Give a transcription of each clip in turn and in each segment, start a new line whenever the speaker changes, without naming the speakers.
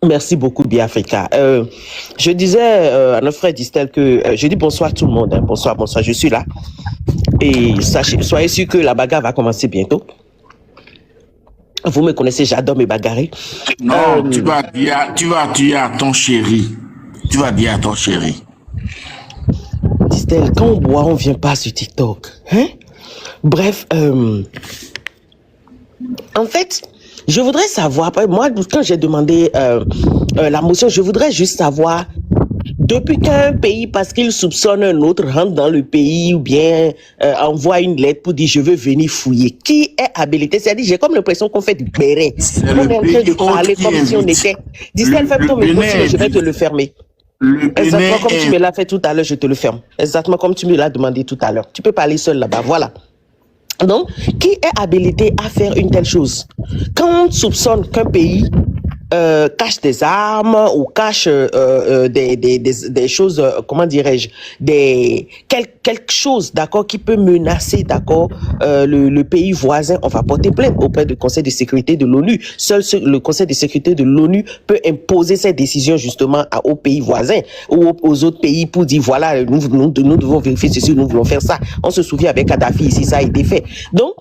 Merci beaucoup, Biafrika. Je disais à notre frère Distel que je dis bonsoir à tout le monde. Hein. Bonsoir, bonsoir, je suis là. Et sachez, soyez sûr que la bagarre va commencer bientôt. Vous me connaissez, j'adore me bagarrer.
Non, tu vas dire à ton chéri. Tu vas dire à ton chéri.
Distel, quand on boit, on vient pas sur TikTok. Hein? Bref, en fait, je voudrais savoir, moi, quand j'ai demandé la motion, je voudrais juste savoir, depuis qu'un pays, parce qu'il soupçonne un autre, rentre dans le pays ou bien envoie une lettre pour dire je veux venir fouiller, qui est habilité? C'est-à-dire, j'ai comme l'impression qu'on fait du béret. On est en train de parler comme si on était... Distel, ferme ton micro, sinon je vais te le fermer. Exactement comme tu me l'as fait tout à l'heure, je te le ferme. Exactement comme tu me l'as demandé tout à l'heure. Tu peux parler seul là-bas, voilà. Donc, qui est habilité à faire une telle chose? Quand on soupçonne qu'un pays cache des armes ou cache des choses, comment dirais-je, quelque chose, d'accord, qui peut menacer, d'accord, le pays voisin, on va porter plainte auprès du Conseil de sécurité de l'ONU. Seul le Conseil de sécurité de l'ONU peut imposer ses décisions justement aux pays voisins ou aux autres pays pour dire voilà, nous devons vérifier ceci, nous voulons faire ça. On se souvient avec Kadhafi ici, ça a été fait. Donc,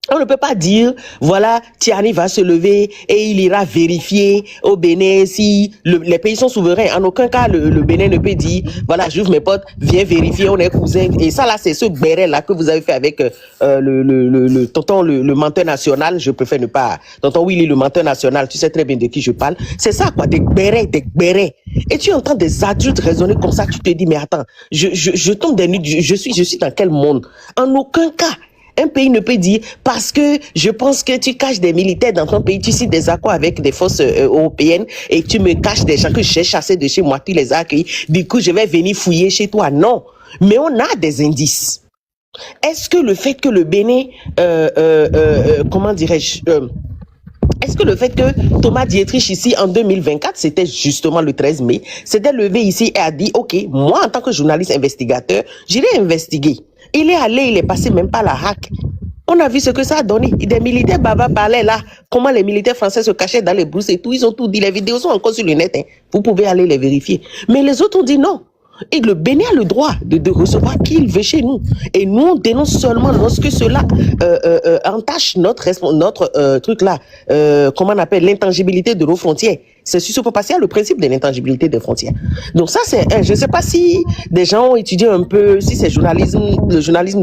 on ne peut pas dire, voilà, Tiani va se lever et il ira vérifier au Bénin si les pays sont souverains. En aucun cas, le Bénin ne peut dire, voilà, j'ouvre mes potes, viens vérifier, on est cousins. Et ça, là, c'est ce béret-là que vous avez fait avec tonton, le menteur national. Je préfère ne pas... Tonton Willy, le menteur national, tu sais très bien de qui je parle. C'est ça, quoi, des bérets. Et tu entends des adultes raisonner comme ça, tu te dis, mais attends, je tombe des nuits, je suis dans quel monde? En aucun cas. Un pays ne peut dire, parce que je pense que tu caches des militaires dans ton pays, tu signes des accords avec des forces européennes et tu me caches des gens que j'ai chassés de chez moi, tu les as accueillis, du coup je vais venir fouiller chez toi. Non, mais on a des indices. Est-ce que le fait que le Bénin, comment dirais-je, est-ce que le fait que Thomas Dietrich ici en 2024, c'était justement le 13 mai, s'était levé ici et a dit, ok, moi en tant que journaliste investigateur, j'irai investiguer. Il est allé, il est passé même pas la hack. On a vu ce que ça a donné. Des militaires baba parlaient là, comment les militaires français se cachaient dans les brousses et tout, ils ont tout dit. Les vidéos sont encore sur le net, hein. Vous pouvez aller les vérifier. Mais les autres ont dit non. Et le Bénin a le droit de recevoir qui il veut chez nous. Et nous, on dénonce seulement lorsque cela entache notre truc là, comment on appelle, l'intangibilité de nos frontières. C'est ce qui peut passer à le principe de l'intangibilité des frontières. Donc ça, c'est, je ne sais pas si des gens ont étudié un peu, si c'est journalisme, le journalisme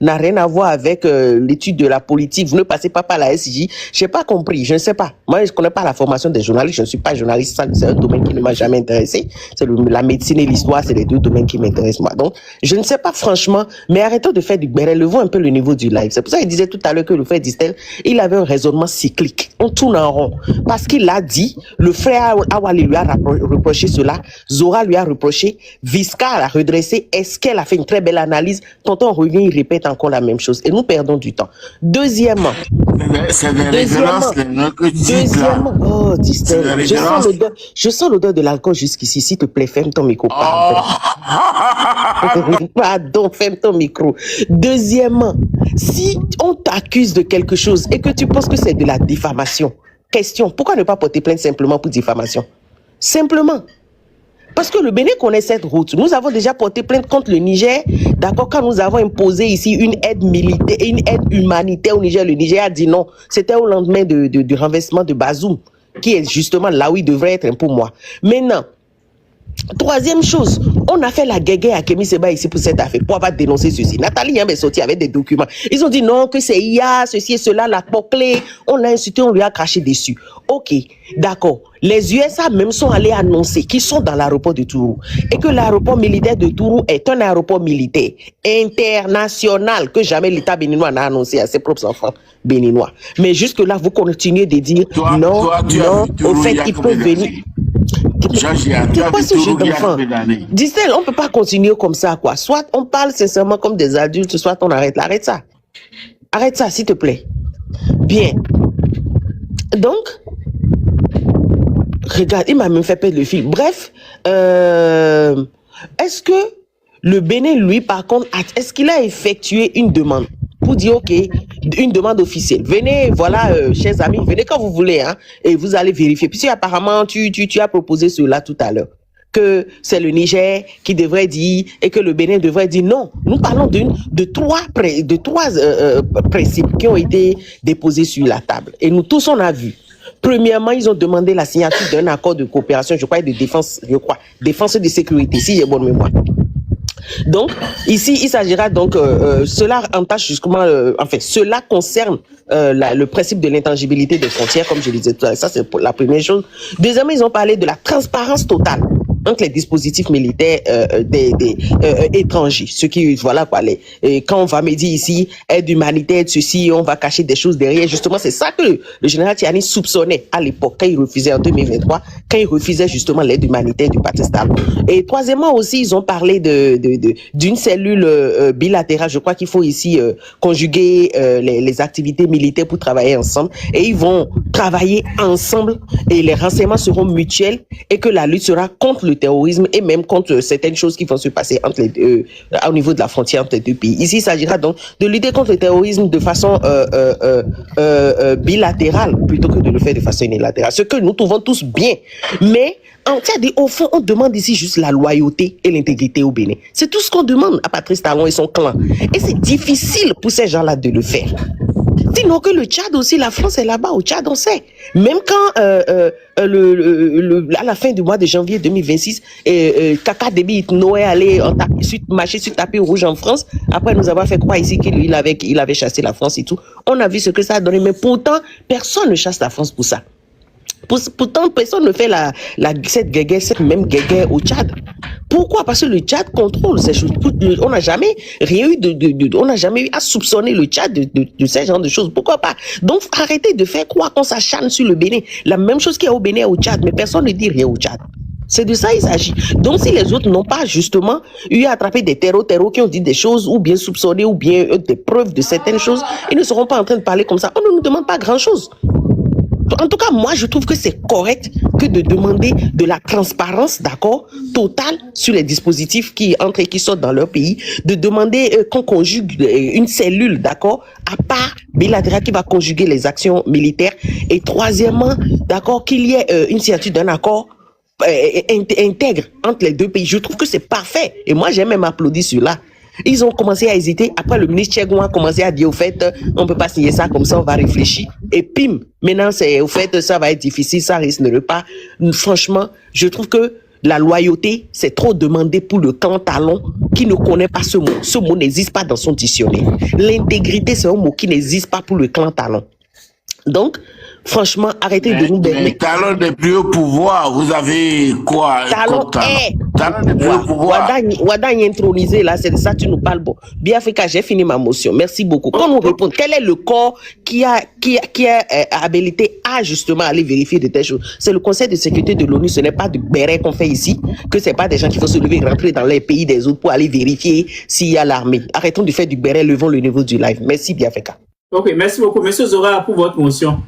n'a rien à voir avec l'étude de la politique. Vous ne passez pas par la SJ. Je n'ai pas compris, je ne sais pas. Moi, je ne connais pas la formation des journalistes. Je ne suis pas journaliste. C'est un domaine qui ne m'a jamais intéressé. C'est la médecine et l'histoire, c'est les deux domaines qui m'intéressent moi. Donc, je ne sais pas franchement, mais arrêtons de faire du béret. Levons un peu le niveau du live. C'est pour ça qu'il disait tout à l'heure que le frère Distel, il avait un raisonnement cyclique. On tourne en rond. Parce qu'il a dit, le frère Awali lui a reproché cela, Zora lui a reproché, Visca a redressé, est-ce qu'elle a fait une très belle analyse? Tonton revient, il répète encore la même chose. Et nous perdons du temps. Deuxièmement, oh, Distel, je sens l'odeur de l'alcool jusqu'ici. S'il te plaît, ferme ton micro. Pardon, ferme ton micro. Deuxièmement, si on t'accuse de quelque chose et que tu penses que c'est de la diffamation, question, pourquoi ne pas porter plainte simplement pour diffamation? Simplement. Parce que le Bénin connaît cette route. Nous avons déjà porté plainte contre le Niger, d'accord, quand nous avons imposé ici une aide militaire, une aide humanitaire au Niger. Le Niger a dit non. C'était au lendemain du renversement de Bazoum, qui est justement là où il devrait être pour moi. Maintenant, troisième chose, on a fait la guéguerre à Kémy Seba ici pour cette affaire, pour avoir dénoncé ceci. Nathalie Yambe est sortie avec des documents. Ils ont dit non, que c'est IA, ceci et cela, la clé. On l'a insulté, on lui a craché dessus. Ok, d'accord. Les USA même sont allés annoncer qu'ils sont dans l'aéroport de Tourou et que l'aéroport militaire de Tourou est un aéroport militaire international que jamais l'État béninois n'a annoncé à ses propres enfants béninois. Mais jusque-là, vous continuez de dire non, au fait qu'il peut venir. C'est pas ce jeu d'enfant. Distel, on ne peut pas continuer comme ça, quoi. Soit on parle sincèrement comme des adultes, soit on arrête. Arrête ça. Arrête ça, s'il te plaît. Bien. Donc, regarde, il m'a même fait perdre le fil. Bref, est-ce que le Bénin, lui, par contre, est-ce qu'il a effectué une demande pour dire, ok, une demande officielle. Venez, voilà, chers amis, venez quand vous voulez, hein, et vous allez vérifier. Puisque apparemment, tu as proposé cela tout à l'heure, que c'est le Niger qui devrait dire et que le Bénin devrait dire non. Nous parlons de trois principes qui ont été déposés sur la table. Et nous tous, on a vu. Premièrement, ils ont demandé la signature d'un accord de coopération, je crois, de défense, défense et de sécurité, si j'ai bonne mémoire. Donc, ici, il s'agira donc, cela entache justement, cela concerne le principe de l'intangibilité des frontières, comme je le disais tout à l'heure. Ça, c'est la première chose. Deuxièmement, ils ont parlé de la transparence totale entre les dispositifs militaires des étrangers. Ce qui, voilà quoi, quand on va me dire ici, aide humanitaire, ceci, on va cacher des choses derrière. Justement, c'est ça que le général Tiani soupçonnait à l'époque, quand il refusait en 2023, quand il refusait justement l'aide humanitaire du Pakistan. Et troisièmement aussi, ils ont parlé d'une cellule bilatérale. Je crois qu'il faut ici conjuguer les activités militaires pour travailler ensemble. Et ils vont travailler ensemble et les renseignements seront mutuels et que la lutte sera contre le terrorisme et même contre certaines choses qui vont se passer entre au niveau de la frontière entre les deux pays. Ici, il s'agira donc de lutter contre le terrorisme de façon bilatérale plutôt que de le faire de façon unilatérale. Ce que nous trouvons tous bien. Mais au fond, on demande ici juste la loyauté et l'intégrité au Bénin. C'est tout ce qu'on demande à Patrice Talon et son clan. Et c'est difficile pour ces gens-là de le faire. Sinon que le Tchad aussi, la France est là-bas, au Tchad, on sait. Même quand, à la fin du mois de janvier 2026, Kaka Déby Noé allait marcher sur tapis rouge en France, après nous avoir fait croire ici qu'il avait chassé la France et tout. On a vu ce que ça a donné, mais pourtant, personne ne chasse la France pour ça. Pourtant, personne ne fait cette même guéguerre au Tchad. Pourquoi? Parce que le Tchad contrôle ces choses. On n'a jamais rien eu on n'a jamais eu à soupçonner le Tchad de ce genre de choses. Pourquoi pas? Donc, arrêtez de faire croire qu'on s'acharne sur le Bénin. La même chose qu'il y a au Bénin et au Tchad, mais personne ne dit rien au Tchad. C'est de ça il s'agit. Donc, si les autres n'ont pas justement eu à attraper des terreaux qui ont dit des choses ou bien soupçonné ou bien des preuves de certaines choses, ils ne seront pas en train de parler comme ça. On ne nous demande pas grand-chose. En tout cas, moi, je trouve que c'est correct que de demander de la transparence, d'accord, totale sur les dispositifs qui entrent et qui sortent dans leur pays, de demander qu'on conjugue une cellule, d'accord, à part bilatérale qui va conjuguer les actions militaires. Et troisièmement, d'accord, qu'il y ait une signature d'un accord intègre entre les deux pays. Je trouve que c'est parfait. Et moi, j'ai même applaudi cela. Ils ont commencé à hésiter. Après, le ministre Tchègois a commencé à dire, au fait, on peut pas signer ça comme ça, on va réfléchir. Et pim, maintenant, au fait, ça va être difficile, ça risque de ne pas. Franchement, je trouve que la loyauté, c'est trop demandé pour le clan Talon qui ne connaît pas ce mot. Ce mot n'existe pas dans son dictionnaire. L'intégrité, c'est un mot qui n'existe pas pour le clan Talon. Donc, franchement, arrêtez de nous
donner. Talon n'est plus au pouvoir. Vous avez quoi?
Talon est.
Talon n'est plus au pouvoir.
Wada y intronisé là, c'est de ça que tu nous parles. Bon, Biafrika, j'ai fini ma motion. Merci beaucoup. Quand nous répondons, quel est le corps qui a habilité à justement aller vérifier de telles choses? C'est le Conseil de sécurité de l'ONU. Ce n'est pas du béret qu'on fait ici, que c'est pas des gens qui vont se lever et rentrer dans les pays des autres pour aller vérifier s'il y a l'armée. Arrêtons de faire du béret, levons le niveau du live. Merci Biafrika.
Ok, merci beaucoup. Monsieur Zora, pour votre motion.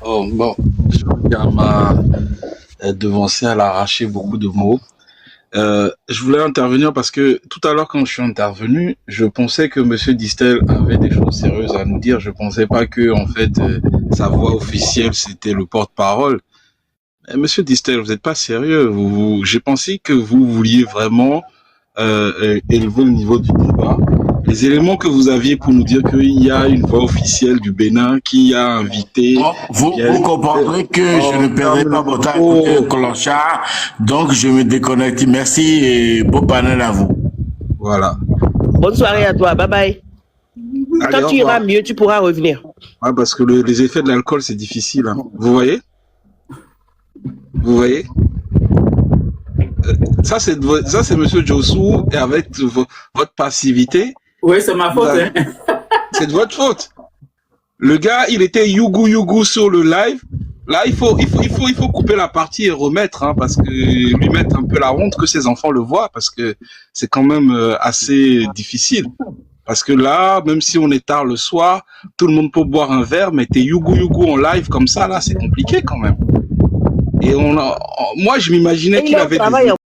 Oh, bon, je regarde ma devancier, elle a arraché beaucoup de mots. Je voulais intervenir parce que tout à l'heure, quand je suis intervenu, je pensais que Monsieur Distel avait des choses sérieuses à nous dire. Je pensais pas que, en fait, sa voix officielle, c'était le porte-parole. Monsieur Distel, vous n'êtes pas sérieux. J'ai pensé que vous vouliez vraiment élever le niveau du débat. Les éléments que vous aviez pour nous dire qu'il y a une voix officielle du Bénin qui a invité...
Vous comprendrez que je ne perdrai pas mon temps à écouter le clochard, donc je me déconnecte. Merci et beau panel à vous.
Voilà.
Bonne soirée à toi, bye bye. Allez, quand tu iras mieux, tu pourras revenir.
Ouais, parce que les effets de l'alcool, c'est difficile. Hein. Vous voyez? Vous voyez? Ça, c'est Monsieur Jossou, et avec votre passivité...
Oui, c'est ma faute. Hein.
C'est de votre faute. Le gars, il était yougou sur le live. Là, il faut couper la partie et remettre, hein, parce que lui mettre un peu la honte que ses enfants le voient, parce que c'est quand même assez difficile. Parce que là, même si on est tard le soir, tout le monde peut boire un verre, mais t'es yougou en live comme ça, là, c'est compliqué quand même. Et moi, je m'imaginais qu'il avait des...